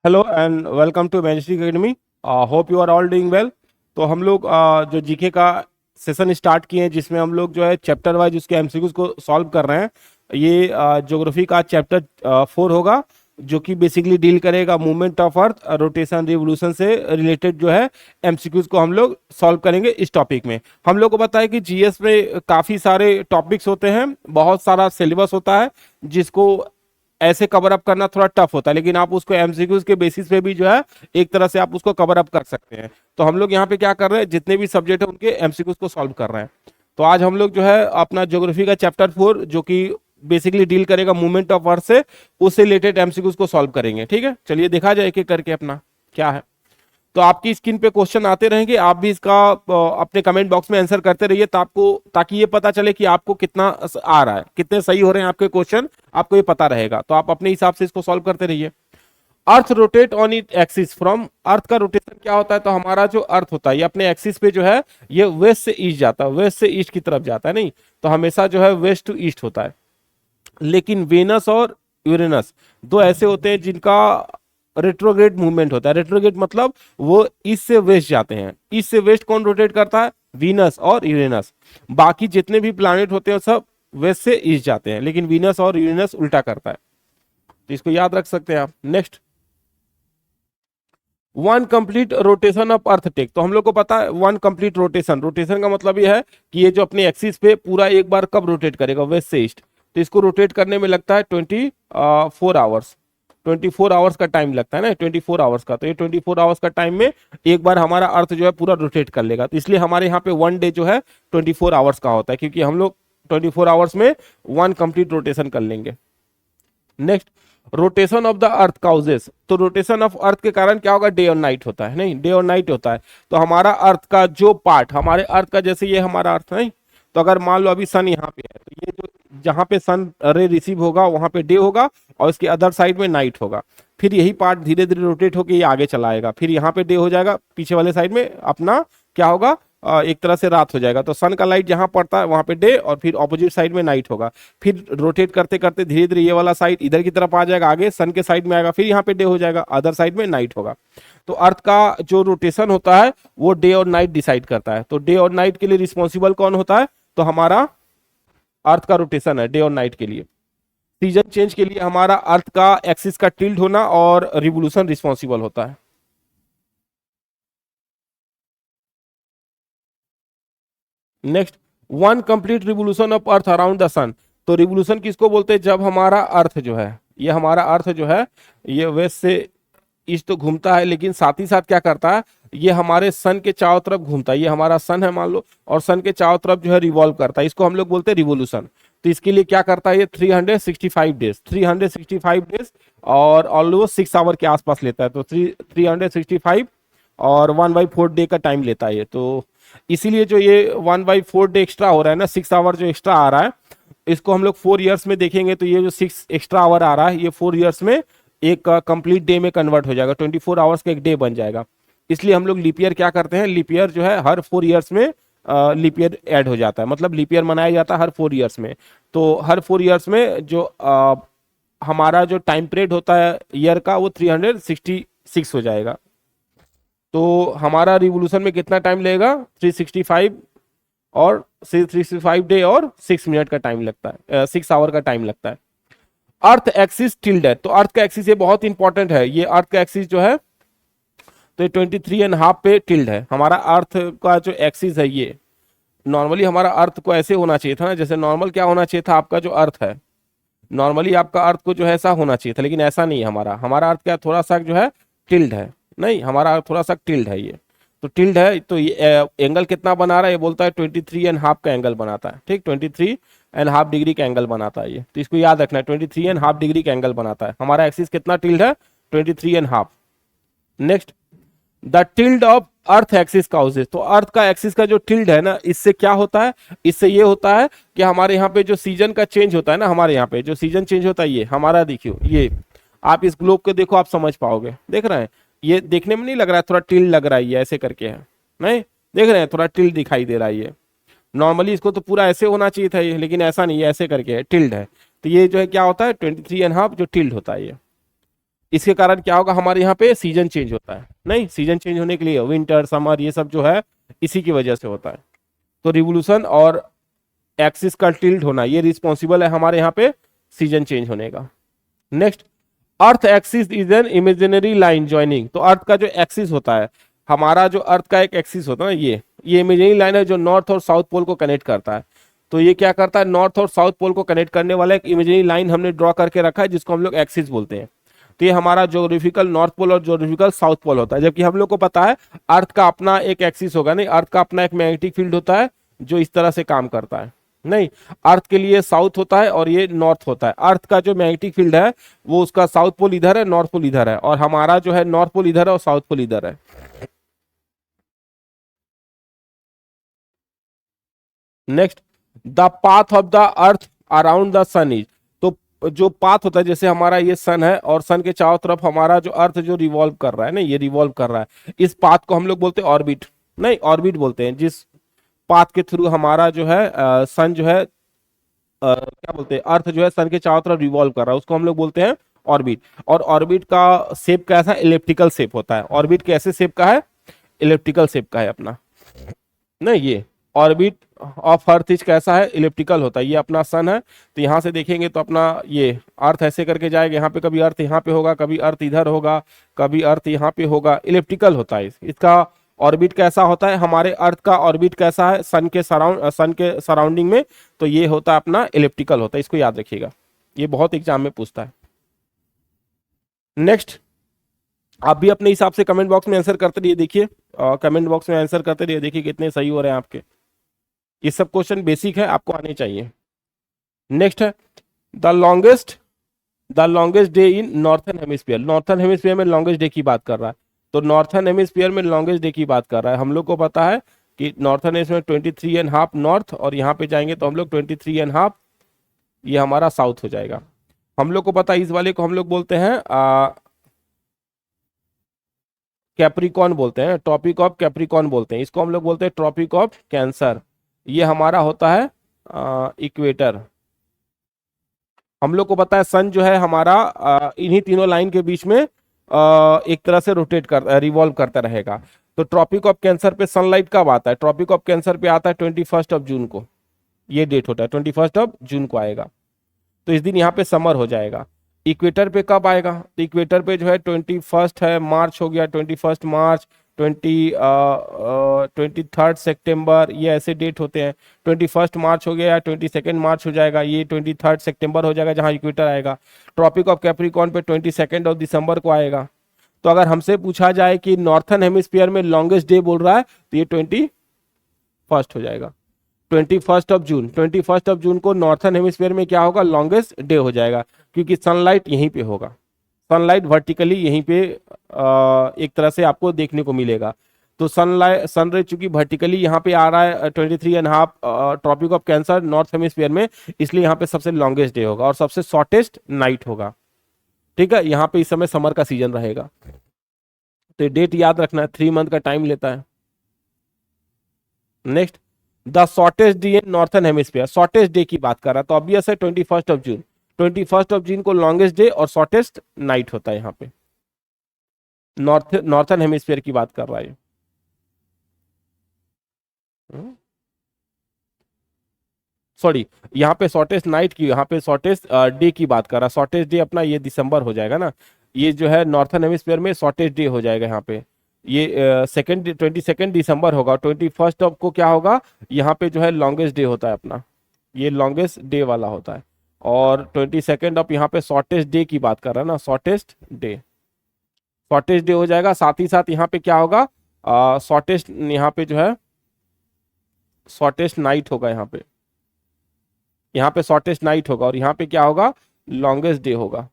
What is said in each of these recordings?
Hello and welcome to Majestic academy. Hope you are all doing well. तो हम लोग जो जीके का सेशन स्टार्ट किए हैं जिसमें हम लोग जो है चैप्टर वाइज उसके एमसीक्यूज को सॉल्व कर रहे हैं। ये ज्योग्राफी का चैप्टर 4 होगा, जो कि बेसिकली डील करेगा movement of earth, rotation, revolution से रिलेटेड जो है एमसीक्यूज को हम लोग सॉल्व करेंगे इस टॉपिक में। हम लोग को पता है कि जीएस में काफ़ी सारे टॉपिक्स होते हैं, बहुत सारा सिलेबस होता है जिसको ऐसे कवर अप करना थोड़ा टफ होता है, लेकिन आप उसको एमसीक्यूज के बेसिस पे भी जो है एक तरह से आप उसको कवर अप कर सकते हैं। तो हम लोग यहाँ पे क्या कर रहे हैं, जितने भी सब्जेक्ट है उनके एमसीक्यूज को सॉल्व कर रहे हैं। तो आज हम लोग जो है अपना ज्योग्राफी का चैप्टर 4, जो कि बेसिकली डील करेगा मूवमेंट ऑफ अर्थ से, उससे रिलेटेड एमसीक्यूज को सॉल्व करेंगे। ठीक है, चलिए देखा जाए एक एक करके अपना क्या है। तो आपकी स्क्रीन पे क्वेश्चन आते रहेंगे, आप भी इसका अपने कमेंट बॉक्स में आंसर करते रहिए, ताकि ये पता चले कि आपको कितना आ रहा है, कितने सही हो रहे हैं आपके क्वेश्चन, आपको ये पता रहेगा। तो आप अपने हिसाब से इसको सॉल्व करते रहिए। Earth rotate on it axis from, earth का रोटेशन क्या होता है? तो हमारा जो अर्थ होता है ये अपने एक्सिस पे जो है ये वेस्ट से ईस्ट जाता है, वेस्ट से ईस्ट की तरफ जाता है, नहीं तो हमेशा जो है वेस्ट टू ईस्ट होता है। लेकिन वेनस और यूरेनस दो ऐसे होते हैं जिनका रेट्रोग्रेड मूवमेंट होता है। रेट्रोग्रेड मतलब वो ईस्ट से वेस्ट जाते हैं। ईस्ट से वेस्ट कौन रोटेट करता है? वीनस और यूरेनस। बाकी जितने भी प्लैनेट होते हैं सब वेस्ट से ईस्ट जाते हैं, लेकिन वीनस और यूरेनस उल्टा करता है। तो इसको याद रख सकते हैं आप। Next, one complete rotation of earth take. तो हम लोग को पता है वन कंप्लीट रोटेशन, रोटेशन का मतलब ये है कि ये जो अपने एक्सिस पे पूरा एक बार कब रोटेट करेगा? वेस्ट से ईस्ट। तो इसको रोटेट करने में लगता है 24 आवर्स। 24 आवर्स का टाइम लगता है ना, 24 आवर्स का। तो ये 24 आवर्स का टाइम में एक बार हमारा अर्थ जो है पूरा रोटेट कर लेगा। तो इसलिए हमारे यहाँ पे वन डे जो है 24 आवर्स का होता है, क्योंकि हम लोग 24 आवर्स में वन कंप्लीट रोटेशन कर लेंगे। Next, rotation of the earth causes. तो रोटेशन ऑफ अर्थ के कारण क्या होगा? डे और नाइट होता है, नहीं डे और नाइट होता है। तो हमारा अर्थ का जो पार्ट, हमारे अर्थ का जैसे ये हमारा अर्थ नहीं, तो अगर मान लो अभी सन यहाँ पे है, तो ये जो जहां पे सन रे रिसीव होगा वहां पे डे होगा और इसके अदर साइड में नाइट होगा। फिर यही पार्ट धीरे धीरे रोटेट होकर ये आगे चला आएगा, फिर यहाँ पे डे हो जाएगा, पीछे वाले साइड में अपना क्या होगा, एक तरह से रात हो जाएगा। तो सन का लाइट जहां पड़ता है वहां पे डे और फिर ऑपोजिट साइड में नाइट होगा। फिर रोटेट करते करते धीरे धीरे ये वाला साइड इधर की तरफ आ जाएगा, आगे सन के साइड में आएगा, फिर यहाँ पे डे हो जाएगा, अदर साइड में नाइट होगा। तो अर्थ का जो रोटेशन होता है वो डे और नाइट डिसाइड करता है। तो डे और नाइट के लिए रिस्पॉन्सिबल कौन होता है? तो हमारा अर्थ का रोटेशन है डे और नाइट के लिए। सीजन चेंज के लिए हमारा अर्थ का एक्सिस का टिल्ट होना और रिवोल्यूशन रिस्पॉन्सिबल होता है। Next, one complete revolution of earth around the sun. तो रिवोल्यूशन किसको बोलते हैं? जब हमारा अर्थ जो है, ये हमारा अर्थ जो है ये वेस्ट से ईस्ट तो घूमता है, लेकिन साथ ही साथ क्या करता है, ये हमारे सन के चारों तरफ घूमता है। ये हमारा सन है मान लो, और सन के चारों तरफ जो है रिवॉल्व करता है। इसको हम लोग बोलते हैं रिवोल्यूशन। तो इसके लिए क्या करता है, ये 365 डेज, 365 डेज और ऑलमोस्ट 6 आवर के आसपास लेता है। तो 365 और 1/4 डे का टाइम लेता है ये। तो इसीलिए जो ये 1/4 डे एक्स्ट्रा हो रहा है ना, 6 आवर जो एक्स्ट्रा आ रहा है, इसको हम लोग 4 ईयर्स में देखेंगे तो ये जो 6 एक्स्ट्रा आवर आ रहा है ये 4 ईयर्स में एक कंप्लीट डे में कन्वर्ट हो जाएगा, 24 आवर्स का एक डे बन जाएगा। इसलिए हम लोग लीप ईयर क्या करते हैं, लीप ईयर जो है हर 4 ईयर्स में लीप ईयर ऐड हो जाता है, मतलब लीप ईयर मनाया जाता है हर 4 ईयर्स में। तो हर 4 ईयर्स में जो हमारा जो टाइम पीरियड होता है ईयर का वो 366 हो जाएगा। तो हमारा रिवोल्यूशन में कितना टाइम लगेगा? 365 और 365 डे और 6 मिनट का टाइम लगता है, 6 आवर का टाइम लगता है। अर्थ एक्सिस टिल्ड है। तो अर्थ का एक्सिस ये बहुत इंपॉर्टेंट है। ये अर्थ का एक्सिस जो है तो ये 23.5 पे टिल्ड है। हमारा अर्थ का जो एक्सिस है ये, नॉर्मली हमारा अर्थ को ऐसे होना चाहिए था ना, जैसे नॉर्मल क्या होना चाहिए था आपका जो अर्थ है, नॉर्मली आपका अर्थ को जो है ऐसा होना चाहिए था, लेकिन ऐसा नहीं है। हमारा अर्थ क्या थोड़ा सा जो है टिल्ड है, नहीं हमारा अर्थ थोड़ा सा टिल्ड है ये। तो टिल्ड है तो ये एंगल कितना बना रहा है? ये बोलता है 23.5 का एंगल बनाता है। ठीक, 23.5 डिग्री का एंगल बनाता है ये। तो इसको याद रखना है, 23.5 डिग्री का एंगल बनाता है। हमारा एक्सिस कितना टिल्ड है? 23.5। Next, the tilde of earth axis causes. तो अर्थ का एक्सिस का जो टिल्ड है ना, इससे क्या होता है? इससे ये होता है कि हमारे यहाँ पे जो सीजन का चेंज होता है ना, हमारे यहाँ पे जो सीजन चेंज होता है ये हमारा, देखियो ये आप इस ग्लोब को देखो, आप समझ पाओगे। देख रहे हैं, ये देखने में नहीं लग रहा है थोड़ा टिल्ड लग रहा है, ये ऐसे करके है, नहीं देख रहे हैं थोड़ा टिल्ड दिखाई दे रहा है ये। नॉर्मली इसको तो पूरा ऐसे होना चाहिए था ये, लेकिन ऐसा नहीं है, ऐसे करके है, टिल्ड है। तो ये जो है क्या होता है 23.5 जो टिल्ड होता है ये। इसके कारण क्या होगा, हमारे यहाँ पे सीजन चेंज होता है। नहीं, सीजन चेंज होने के लिए विंटर समर ये सब जो है इसी की वजह से होता है। तो रिवोल्यूशन और एक्सिस का टिल्ट होना ये रिस्पॉन्सिबल है हमारे यहाँ पे सीजन चेंज होने का। Next, earth axis is an imaginary line joining. तो अर्थ का जो एक्सिस होता है, हमारा जो अर्थ का एक एक्सिस होता है ना, ये इमेजिनरी लाइन है जो नॉर्थ और साउथ पोल को कनेक्ट करता है। तो ये क्या करता है, नॉर्थ और साउथ पोल को कनेक्ट करने वाला एक इमेजिनरी लाइन हमने ड्रॉ करके रखा है जिसको हम लोग एक्सिस बोलते हैं। तो ये हमारा ज्योग्राफिकल नॉर्थ पोल और ज्योग्राफिकल साउथ पोल होता है। जबकि हम लोग को पता है अर्थ का अपना एक एक्सिस होगा, नहीं, अर्थ का अपना एक मैग्नेटिक फील्ड होता है जो इस तरह से काम करता है। नहीं, अर्थ के लिए साउथ होता है और ये नॉर्थ होता है। अर्थ का जो मैग्नेटिक फील्ड है वो उसका साउथ पोल इधर है, नॉर्थ पोल इधर है, और हमारा जो है नॉर्थ पोल इधर है और साउथ पोल इधर है। Next, the path of the earth around the sun is. तो जो पाथ होता है, जैसे हमारा ये सन है और सन के चारों तरफ हमारा जो अर्थ जो रिवॉल्व कर रहा है ना, ये रिवॉल्व कर रहा है, इस पाथ को हम लोग बोलते हैं ऑर्बिट। नहीं, ऑर्बिट बोलते हैं जिस पाथ के थ्रू हमारा जो है सन जो है क्या बोलते हैं, अर्थ जो है सन के चारों तरफ रिवॉल्व कर रहा है, उसको हम लोग बोलते हैं ऑर्बिट। और ऑर्बिट का शेप कैसा, इलिप्टिकल शेप होता है। ऑर्बिट कैसे शेप का है, इलिप्टिकल शेप का है अपना। नहीं, ये ऑर्बिट ऑफ अर्थ इज कैसा है, इलिप्टिकल होता है। ये अपना सन है, तो यहां से देखेंगे तो अपना ये अर्थ ऐसे करके जाएगा, यहाँ पे कभी अर्थ यहाँ पे होगा, कभी अर्थ इधर होगा, कभी अर्थ यहाँ पे होगा, इलिप्टिकल होता है। इसका ऑर्बिट कैसा होता है, हमारे अर्थ का ऑर्बिट कैसा है सन के सराउंडिंग में, तो ये होता है अपना इलिप्टिकल होता है। इसको याद रखिएगा, ये बहुत एग्जाम में पूछता है। नेक्स्ट, आप भी अपने हिसाब से कमेंट बॉक्स में आंसर करते रहिए। देखिए कमेंट बॉक्स में आंसर करते रहिए, देखिए कितने सही हो रहे हैं आपके। ये सब क्वेश्चन बेसिक है, आपको आने चाहिए। नेक्स्ट है the longest day in northern hemisphere. Northern hemisphere में लॉन्गेस्ट डे की बात कर रहा है, तो नॉर्थन हेमिस्फीयर में लॉन्गेस्ट डे की बात कर रहा है। हम लोग को पता है कि नॉर्थन हेमिस्फीयर 23.5 नॉर्थ, और यहाँ पे जाएंगे तो हम लोग 23.5 ये हमारा साउथ हो जाएगा। हम लोग को पता है इस वाले को हम लोग बोलते हैं कैप्रिकॉन बोलते हैं, ट्रॉपिक ऑफ कैप्रिकॉन बोलते हैं। इसको हम लोग बोलते हैं ट्रॉपिक ऑफ कैंसर। ये हमारा होता है इक्वेटर। हम लोग को पता है सन जो है हमारा इन्हीं तीनों लाइन के बीच में एक तरह से रोटेट कर रिवॉल्व करता रहेगा। तो ट्रॉपिक ऑफ कैंसर पे सनलाइट कब आता है, ट्रॉपिक ऑफ कैंसर पे आता है 21 जून को। ये डेट होता है 21 जून को आएगा, तो इस दिन यहाँ पे समर हो जाएगा। इक्वेटर पे कब आएगा, तो इक्वेटर पे जो है 21 है, मार्च हो गया 21 मार्च, 23 सितंबर, ये ऐसे डेट होते हैं। 21 मार्च हो गया या 22 मार्च हो जाएगा, ये 23 सितंबर हो जाएगा जहां इक्वेटर आएगा। ट्रॉपिक ऑफ कैप्रिकॉर्न पे 22 दिसंबर को आएगा। तो अगर हमसे पूछा जाए कि नॉर्थन हेमिस्फीयर में लॉन्गेस्ट डे बोल रहा है, तो ये 21 हो जाएगा। 21 जून को नॉर्थन हेमिस्फीयर में क्या होगा, लॉन्गेस्ट डे हो जाएगा, क्योंकि सनलाइट यहीं पे होगा। सनलाइट वर्टिकली यहीं पे एक तरह से आपको देखने को मिलेगा। तो सनरे चूंकि वर्टिकली यहाँ पे आ रहा है 23.5 tropic of Cancer north hemisphere में, इसलिए यहाँ पे सबसे लॉन्गेस्ट डे होगा और सबसे शॉर्टेस्ट नाइट होगा। ठीक है, यहाँ पे इस समय समर का सीजन रहेगा। तो डेट याद रखना है, 3 मंथ का टाइम लेता है। Next, the shortest day in northern hemisphere. Shortest day की बात कर रहा है, तो ऑब्वियस है 21 जून। 21 जून को लॉन्गेस्ट डे और शॉर्टेस्ट नाइट होता है। यहाँ पे नॉर्थन हेमिस्फीयर की बात कर रहा है। सॉरी, यहाँ पे शॉर्टेस्ट नाइट की, यहाँ पे शॉर्टेस्ट डे की बात कर रहा है। शॉर्टेस्ट डे अपना ये दिसंबर हो जाएगा ना, ये जो है नॉर्थन हेमिस्फीयर में शॉर्टेस्ट डे हो जाएगा। यहाँ पे ये 22 दिसंबर होगा। 21 को क्या होगा, यहाँ पे जो है लॉन्गेस्ट डे होता है अपना, ये लॉन्गेस्ट डे वाला होता है। और 22 ऑफ यहाँ पे शॉर्टेस्ट डे की बात कर रहा है ना, शॉर्टेस्ट डे हो जाएगा। साथ ही साथ यहाँ पे क्या होगा, शॉर्टेस्ट यहाँ पे जो है शॉर्टेस्ट नाइट होगा। यहाँ पे शॉर्टेस्ट नाइट होगा और यहाँ पे क्या होगा, लॉन्गेस्ट डे होगा।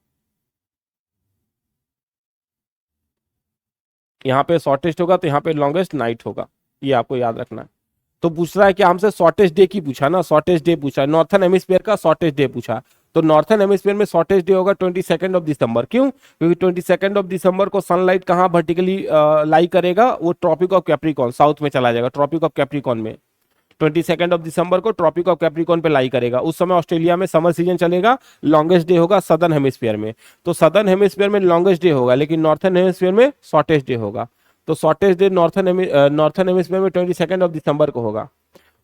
यहाँ पे शॉर्टेस्ट होगा तो यहाँ पे लॉन्गेस्ट नाइट होगा, ये आपको याद रखना है। तो पूछ रहा है कि हमसे शॉर्टेस्ट डे की पूछा ना, शॉर्टेस्ट डे पूछा, नॉर्थन हेमिस्फीयर का शॉर्टेस्ट डे पूछा। तो नॉर्थन हेमिस्फीयर में शॉर्टेस्ट डे होगा 22 दिसंबर। क्यों, क्योंकि 22 दिसंबर को सनलाइट कहाँ वर्टिकली लाई करेगा, वो ट्रॉपिक ऑफ कैप्रिकॉर्न साउथ में चला जाएगा, ट्रॉपिक ऑफ कैप्रिकॉर्न में। 22 दिसंबर को ट्रॉपिक ऑफ कैप्रिकॉर्न पे लाई करेगा। उस समय ऑस्ट्रेलिया में समर सीजन चलेगा, लॉन्गेस्ट डे होगा सदर्न हेमिस्फीयर में। तो सदर्न हेमिस्फीयर में लॉन्गेस्ट डे होगा, लेकिन नॉर्थन हेमिस्फीयर में शॉर्टेस्ट डे होगा। तो शॉर्टेस्ट डे नॉर्थन हेमिस्फीयर में 22 दिसंबर को होगा,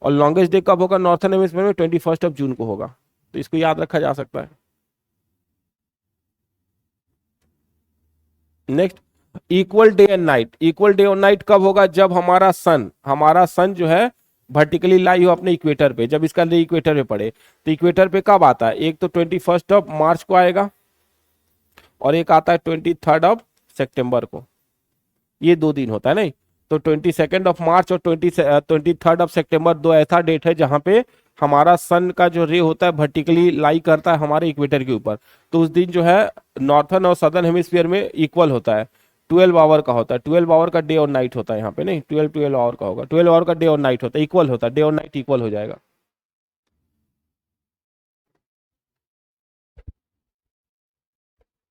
और लॉन्गेस्ट डे कब होगा नॉर्थन हेमिस्फीयर में? 21 जून को होगा। तो इसको याद रखा जा सकता है। Next, equal day and night. Equal day और नाइट कब होगा? जब हमारा सन जो है वर्टिकली लाई हो अपने इक्वेटर पे, जब इसका रे इक्वेटर पे पड़े। तो इक्वेटर पे कब आता है? एक तो 21 मार्च को आएगा, और एक आता है 23 सितंबर को। ये 2 दिन होता है नहीं। तो 22 मार्च और 23 सितंबर दो ऐसा डेट है जहां पे हमारा सन का जो रे होता है वर्टिकली लाई करता है हमारे इक्वेटर के ऊपर। तो उस दिन जो है नॉर्थन और सदर्न हेमिस्फीयर में इक्वल होता है, 12 आवर का होता है। 12 आवर का डे और नाइट होता है यहाँ पे, नहीं 12 आवर का होगा, 12 आवर का डे और नाइट होता है, इक्वल होता है, डे और नाइट इक्वल हो जाएगा।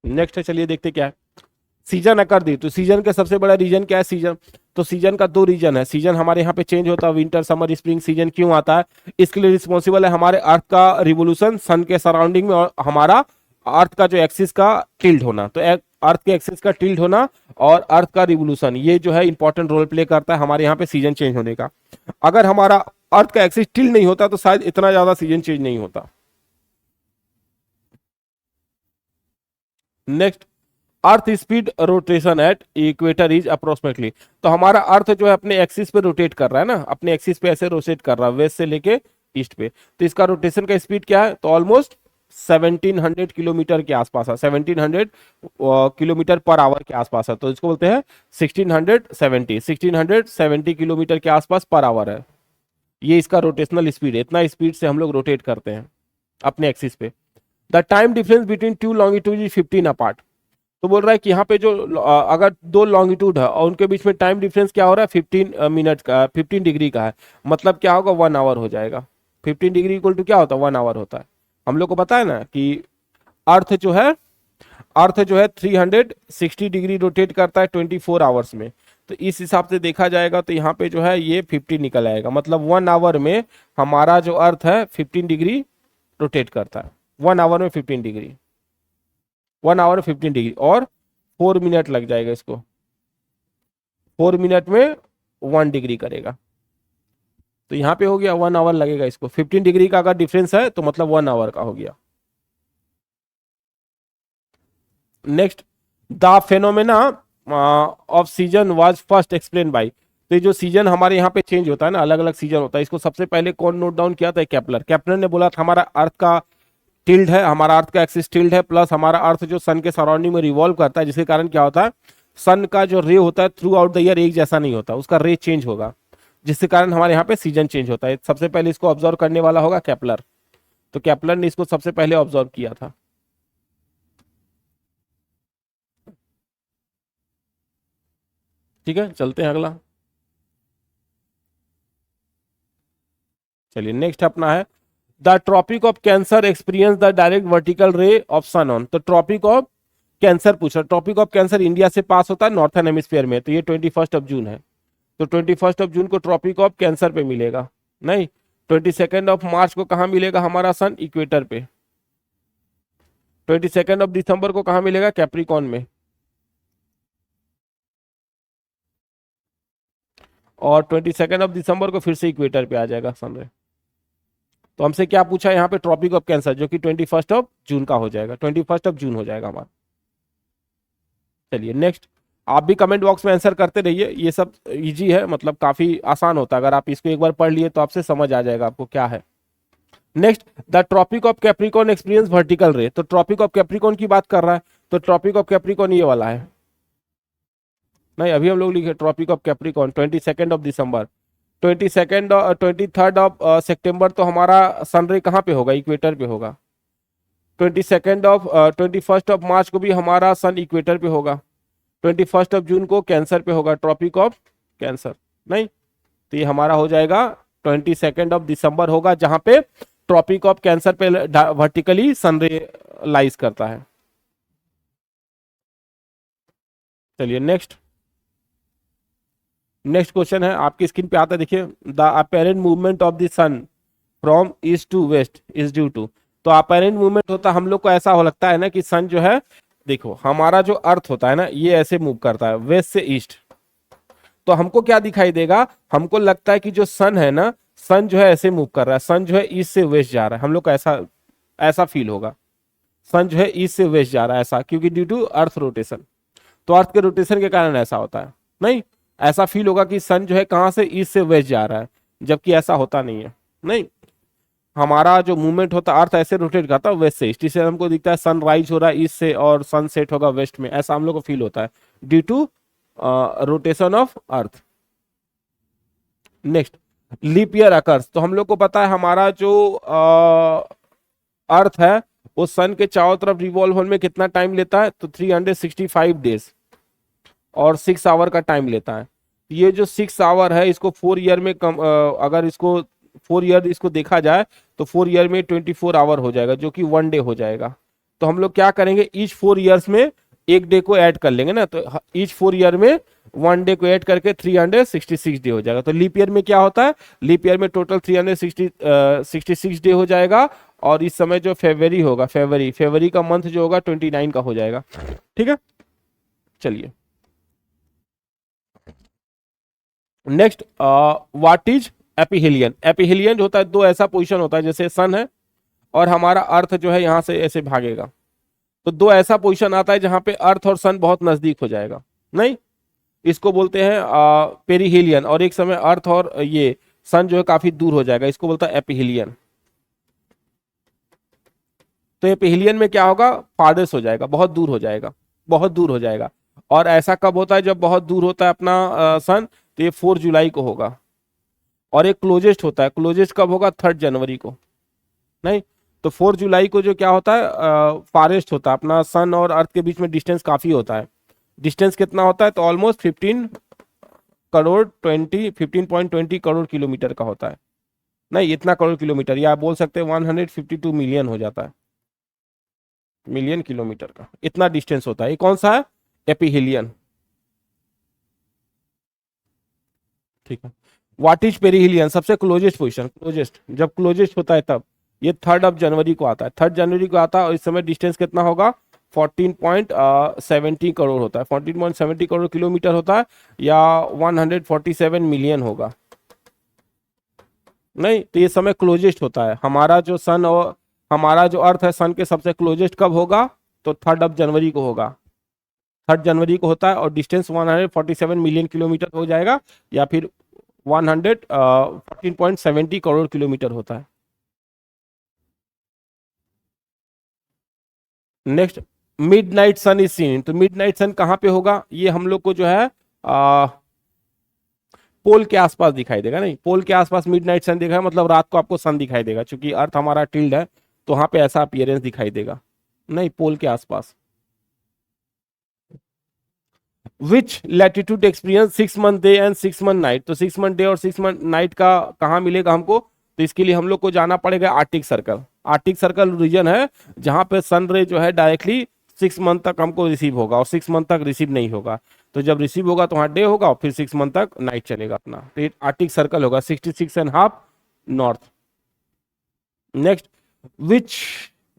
नेक्स्ट है, चलिए देखते क्या है। सीजन अकर दी, तो सीजन का सबसे बड़ा रीजन क्या है? सीजन, तो सीजन का 2 रीजन है। सीजन हमारे यहाँ पे चेंज होता है, विंटर समर स्प्रिंग सीजन क्यों आता है? इसके लिए रिस्पॉन्सिबल है हमारे अर्थ का रिवोल्यूशन सन के सराउंडिंग में, और हमारा अर्थ का जो एक्सिस का टिल्ट होना। तो अर्थ के एक्सिस का टिल्ट होना और अर्थ का रिवोल्यूशन, ये जो है इंपॉर्टेंट रोल प्ले करता है हमारे यहाँ पे सीजन चेंज होने का। अगर हमारा अर्थ का एक्सिस टिल्ट नहीं होता तो शायद इतना ज्यादा सीजन चेंज नहीं होता। Next, earth speed rotation at equator is approximately. तो हमारा अर्थ जो है अपने एक्सिस पे रोटेट कर रहा है ना, अपने एक्सिस पे ऐसे रोटेट कर रहा है वेस्ट से लेके ईस्ट पे। तो इसका रोटेशन का स्पीड क्या है? तो ऑलमोस्ट 1700 किलोमीटर के आसपास है, 1700 किलोमीटर पर आवर के आसपास है। तो इसको बोलते हैं 1670 किलोमीटर के आसपास पर आवर है। ये इसका रोटेशनल स्पीड है, इतना स्पीड से हम लोग रोटेट करते हैं अपने एक्सिस पे। The time difference between two longitude is 15 apart. तो बोल रहा है कि यहाँ पे जो अगर 2 लॉन्गिट्यूड है और उनके बीच में टाइम डिफरेंस क्या हो रहा है? 15 मिनट का, 15 डिग्री का है। मतलब क्या होगा? 1 आवर हो जाएगा। 15 डिग्री इक्वल टू क्या होता है? 1 आवर होता है। हम लोग को पता है ना कि अर्थ जो है 360 डिग्री रोटेट करता है 24 आवर्स में। तो इस हिसाब से देखा जाएगा तो यहाँ पे जो है ये 50 निकल आएगा। मतलब 1 आवर में हमारा जो अर्थ है 15 डिग्री रोटेट करता है। 1 आवर में 15 डिग्री, 1 आवर 15 डिग्री, और 4 मिनट लग जाएगा इसको। 4 मिनट में 1 डिग्री करेगा। तो यहाँ पे हो गया 1 आवर लगेगा इसको। 15 डिग्री का अगर डिफरेंस है तो मतलब 1 आवर का हो गया। Next, the phenomena off season was first explain by. तो ये जो सीजन हमारे यहाँ पे चेंज होता है ना, अलग अलग सीजन होता है, इसको सबसे पहले कौन नोट डाउन किया था? केपलर। केपलर ने बोला था हमारा अर्थ का टिल्ड है, हमारा अर्थ का एक्सिस टिल्ड है, प्लस हमारा अर्थ जो सन के सराउंडिंग में रिवॉल्व करता है, जिसके कारण क्या होता है? सन का जो रे होता है थ्रू आउट द ईयर एक जैसा नहीं होता, उसका रे चेंज होगा, जिसके कारण हमारे यहाँ पे सीजन चेंज होता है। सबसे पहले इसको ऑब्जर्व करने वाला होगा केपलर। तो केपलर ने इसको सबसे पहले ऑब्जर्व किया था। ठीक है, चलते हैं अगला। चलिए नेक्स्ट अपना है, the tropic of Cancer experience the direct vertical ray of sun on. तो ट्रॉपिक ऑफ कैंसर पूछा। ट्रॉपिक ऑफ कैंसर इंडिया से पास होता है नॉर्थन हेमिस्फीयर में, तो ये 21 जून है। तो 21 जून को ट्रॉपिक ऑफ कैंसर पे मिलेगा, नहीं 22 मार्च को कहाँ मिलेगा हमारा सन? इक्वेटर पे। 22 दिसंबर को कहाँ मिलेगा? कैप्रिकॉन में। और 22 दिसंबर को फिर से इक्वेटर पे आ जाएगा सनरे। तो हमसे क्या पूछा यहाँ पे? ट्रॉपिक ऑफ कैंसर, जो कि 21 जून का हो जाएगा, 21 जून हो जाएगा हमारा। चलिए नेक्स्ट, आप भी कमेंट बॉक्स में आंसर करते रहिए, ये सब इजी है, मतलब काफी आसान होता है। अगर आप इसको एक बार पढ़ लिए तो आपसे समझ आ जाएगा आपको क्या है। Next, the tropic of Capricorn experience vertical ray. तो ट्रॉपिक ऑफ कैप्रिकॉन की बात कर रहा है, तो ट्रॉपिक ऑफ कैप्रिकॉन ये वाला है, नहीं अभी हम लोग लिखे ट्रॉपिक ऑफ कैप्रिकॉन 22 दिसंबर। 23 सितंबर तो हमारा सनरे कहाँ पे होगा? इक्वेटर पे होगा। 21 मार्च को भी हमारा सन इक्वेटर पे होगा। 21 जून को कैंसर पे होगा, ट्रॉपिक ऑफ कैंसर, नहीं तो ये हमारा हो जाएगा 22 दिसंबर होगा, जहां पे ट्रॉपिक ऑफ कैंसर पे वर्टिकली सनरे लाइज करता है। चलिए नेक्स्ट, नेक्स्ट क्वेश्चन है आपकी स्क्रीन पे आता है, देखिए, the apparent movement of the sun from east to west is due to. तो अपेरेंट मूवमेंट होता है, हम लोग को ऐसा हो लगता है ना कि सन जो है, देखो हमारा जो अर्थ होता है ना, ये ऐसे मूव करता है वेस्ट से ईस्ट। तो हमको क्या दिखाई देगा, हमको लगता है कि जो सन है ना, सन जो है ऐसे मूव कर रहा है, सन जो है ईस्ट से वेस्ट जा रहा है, हम लोग को ऐसा ऐसा फील होगा, सन जो है ईस्ट से वेस्ट जा रहा है ऐसा, क्योंकि ड्यू टू अर्थ रोटेशन। तो अर्थ के रोटेशन के कारण ऐसा होता है। नहीं, ऐसा फील होगा कि सन जो है कहां से, ईस्ट से वेस्ट जा रहा है, जबकि ऐसा होता नहीं है। नहीं, हमारा जो मूवमेंट होता है, अर्थ ऐसे रोटेट करता है वेस्ट से ईस्ट, इससे हमको दिखता है सन राइज हो रहा है ईस्ट से और सन सेट होगा वेस्ट में, ऐसा हम लोग को फील होता है due to rotation of earth. Next, leap year occurs. तो हम लोग को पता है हमारा जो अर्थ है वो सन के चारों तरफ रिवॉल्व होने में कितना टाइम लेता है, तो 365 डेज और 6 आवर का टाइम लेता है। ये जो 6 आवर है, इसको 4 ईयर में अगर इसको 4 ईयर इसको देखा जाए तो 4 ईयर में 24 आवर हो जाएगा, जो कि 1 डे हो जाएगा। तो हम लोग क्या करेंगे, ईच 4 ईयर्स में एक डे को ऐड कर लेंगे ना, तो ईच 4 ईयर में 1 डे को ऐड करके 366 डे हो जाएगा। तो लीप ईयर में क्या होता है, लीप ईयर में टोटल 366 डे हो जाएगा। और इस समय जो फरवरी होगा, फरवरी का मंथ जो होगा 29 का हो जाएगा। ठीक है, चलिए next, what is aphelion. Aphelion होता है, दो ऐसा पोजीशन होता है, जैसे सन है और हमारा अर्थ जो है यहां से ऐसे भागेगा, तो दो ऐसा पोजीशन आता है जहां पे अर्थ और सन बहुत नजदीक हो जाएगा। नहीं, इसको बोलते हैं पेरिहेलियन। और एक समय अर्थ और ये सन जो है काफी दूर हो जाएगा, इसको बोलता है एपिहेलियन। तो एपिहेलियन में क्या होगा, फारदेस्ट हो जाएगा, बहुत दूर हो जाएगा, बहुत दूर हो जाएगा। और ऐसा कब होता है, जब बहुत दूर होता है अपना सन, तो ये 4 जुलाई को होगा। और एक क्लोजेस्ट होता है, क्लोजेस्ट कब होगा, 3 जनवरी को। नहीं, तो 4 जुलाई को जो क्या होता है, फारेस्ट होता है, अपना सन और अर्थ के बीच में डिस्टेंस काफी होता है। डिस्टेंस कितना होता है, तो ऑलमोस्ट 15.20 करोड़ किलोमीटर का होता है। नहीं, इतना करोड़ किलोमीटर, या आप बोल सकते हैं 152 मिलियन हो जाता है, मिलियन किलोमीटर का इतना डिस्टेंस होता है। ये कौन सा है, एपिहेलियन। ठीक है, व्हाट इज पेरिहेलियन, सबसे क्लोजेस्ट पोजीशन, क्लोजेस्ट, जब क्लोजेस्ट होता है तब। ये 3 जनवरी को आता है, 3 जनवरी को आता है, और इस समय डिस्टेंस कितना होगा, 14.70 करोड़ होता है, 14.70 करोड़ किलोमीटर होता है, या 147 मिलियन होगा। नहीं, तो ये समय क्लोजेस्ट होता है। हमारा जो सन और हमारा जो अर्थ है, सन के सबसे क्लोजेस्ट कब होगा, तो 3 जनवरी को होगा, 3 जनवरी को होता है, और डिस्टेंस 147 मिलियन किलोमीटर हो जाएगा, या फिर 14.70 करोड़ किलोमीटर होता है। Next, midnight sun is seen. तो मिडनाइट सन कहां पे होगा, ये हम लोग को जो है पोल के आसपास दिखाई देगा। नहीं, पोल के आसपास मिडनाइट सन दिखाएगा, मतलब रात को आपको सन दिखाई देगा, क्योंकि अर्थ हमारा टिल्ड है, तो वहां पे ऐसा अपीयरेंस दिखाई देगा। नहीं, पोल के आसपास। Which latitude experience 6 month day and 6 month night. तो 6 मंथ डे और 6 मंथ नाइट का कहाँ मिलेगा हमको, तो इसके लिए हम लोग को जाना पड़ेगा arctic circle. Arctic circle region है जहां पे सन रे जो है डायरेक्टली 6 मंथ तक हमको रिसीव होगा, और 6 मंथ तक रिसीव नहीं होगा। तो जब रिसीव होगा तो वहां डे होगा, और फिर 6 मंथ तक नाइट चलेगा अपना। तो ये आर्टिक सर्कल होगा 66.5 north. Next, which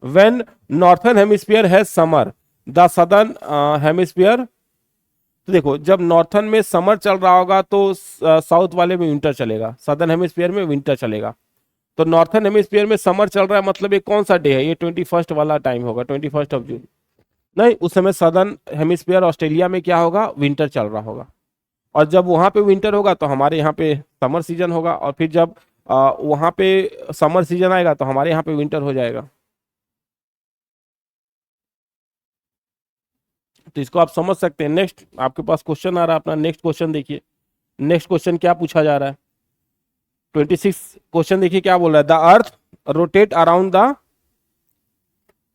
when northern hemisphere has summer the southern hemisphere. तो देखो, जब नॉर्थर्न में समर चल रहा होगा तो साउथ वाले में विंटर चलेगा, सदर्न हेमिस्फीयर में विंटर चलेगा। तो नॉर्थर्न हेमिस्फीयर में समर चल रहा है, मतलब ये कौन सा डे है, ये 21 वाला टाइम होगा, 21 जून। नहीं, उस समय सदर्न हेमिस्फीयर ऑस्ट्रेलिया में क्या होगा, विंटर चल रहा होगा। और जब वहां पे विंटर होगा तो हमारे यहाँ पे समर सीजन होगा, और फिर जब वहां पे समर सीजन आएगा तो हमारे यहाँ पे विंटर हो जाएगा। तो इसको आप समझ सकते हैं। नेक्स्ट आपके पास क्वेश्चन आ रहा है अपना, नेक्स्ट क्वेश्चन देखिए। नेक्स्ट क्वेश्चन क्या पूछा जा रहा है, 26 क्वेश्चन देखिए क्या बोल रहा है, the earth rotate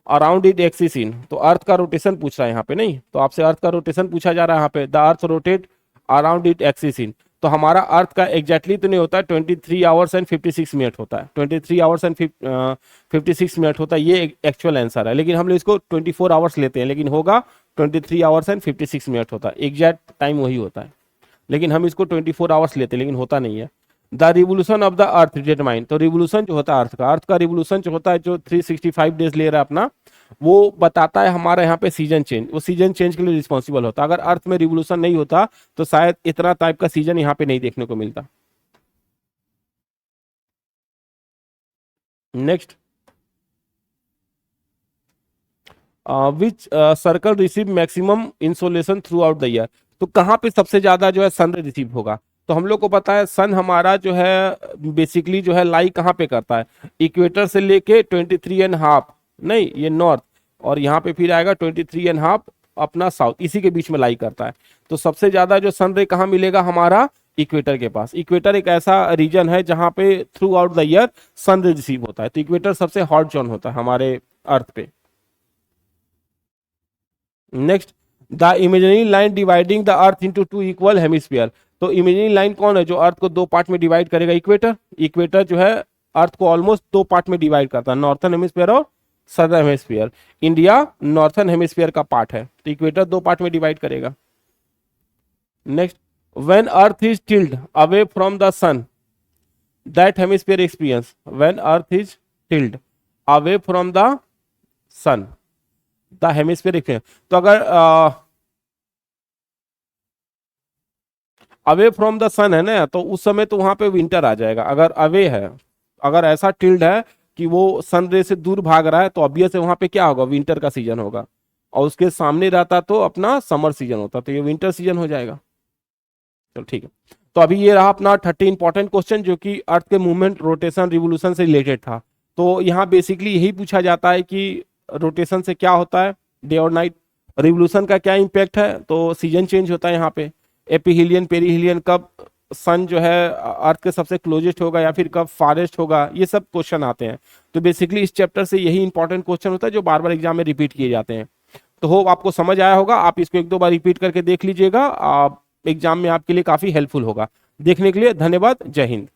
around it axis इन। तो अर्थ का रोटेशन पूछ रहा है यहाँ पे। नहीं, तो आपसे अर्थ का रोटेशन पूछा जा रहा है यहाँ पे, the earth rotate around it axis इन। तो हमारा अर्थ का एग्जैक्टली तो नहीं होता है, 23 आवर्स एंड 56 मिनट होता है, 23 आवर्स एंड 56 मिनट होता है, ये एक्चुअल आंसर है। लेकिन हम लोग इसको 24 आवर्स लेते हैं, लेकिन होगा 23 आवर्स एंड 56 मिनट होता है, एग्जैक्ट टाइम वही होता है। लेकिन हम इसको 24 आवर्स लेते हैं, लेकिन होता नहीं है। The revolution of the earth determine, तो रिवोल्यूशन जो होता है अर्थ का रिवोल्यूशन जो होता है, जो 365 डेज ले रहा है अपना, वो बताता है हमारा यहाँ पे सीजन चेंज, वो सीजन चेंज के लिए रिस्पॉन्सिबल होता है। अगर अर्थ में रिवोल्यूशन नहीं होता तो शायद इतना टाइप का सीजन यहाँ पे नहीं देखने को मिलता। Next, which circle receive maximum insolation through out the year, तो कहाँ पे सबसे ज्यादा जो है सन रिसीव होगा? तो हम लोग को पता है सन हमारा जो है बेसिकली जो है लाई कहाँ पे करता है, इक्वेटर से लेके 23.5, नहीं ये नॉर्थ, और यहाँ पे फिर आएगा 23.5 अपना साउथ, इसी के बीच में लाई करता है। तो सबसे ज्यादा जो सन रे कहाँ मिलेगा हमारा, इक्वेटर के पास। इक्वेटर एक ऐसा रीजन है जहां पे थ्रू आउट द ईयर सन रे रिसीव होता है, तो इक्वेटर सबसे हॉट जोन होता है हमारे अर्थ पे। Next, the imaginary line dividing the earth into two equal hemisphere, तो इमेजिनरी लाइन कौन है जो अर्थ को दो पार्ट में डिवाइड करेगा? इक्वेटर। इक्वेटर जो है अर्थ को ऑलमोस्ट दो पार्ट में डिवाइड करता है, नॉर्थर्न हेमिस्फीयर और southern hemisphere. India northern hemisphere का पार्ट है, तो इक्वेटर दो पार्ट में डिवाइड करेगा। Next, when earth is tilted away from the sun that hemisphere experience, when earth is tilted away from the sun the hemisphere experience, तो अगर away from the सन है ना, तो उस समय तो वहां पे विंटर आ जाएगा। अगर अवे है, अगर ऐसा टिल्ड है कि वो सन रे से दूर भाग रहा है, तो ऑब्वियस है वहां पे क्या होगा, विंटर का सीजन होगा। और उसके सामने रहता तो अपना समर सीजन होता, तो ये विंटर सीजन हो जाएगा। चलो ठीक है, तो अभी ये रहा अपना 30 इंपॉर्टेंट क्वेश्चन जो कि अर्थ के मूवमेंट, रोटेशन, रिवोल्यूशन से रिलेटेड था। तो यहाँ बेसिकली यही पूछा जाता है कि रोटेशन से क्या होता है, डे और नाइट, रिवोल्यूशन का क्या इंपैक्ट है, तो सीजन चेंज होता है यहाँ पे, एपीहीलियन पेरीहीलियन, कब सन जो है अर्थ के सबसे क्लोजेस्ट होगा या फिर कब फारेस्ट होगा, ये सब क्वेश्चन आते हैं। तो बेसिकली इस चैप्टर से यही इंपॉर्टेंट क्वेश्चन होता है जो बार बार एग्जाम में रिपीट किए जाते हैं। तो होप आपको समझ आया होगा, आप इसको एक दो बार रिपीट करके देख लीजिएगा, आप एग्जाम में आपके लिए काफी हेल्पफुल होगा। देखने के लिए धन्यवाद, जय हिंद।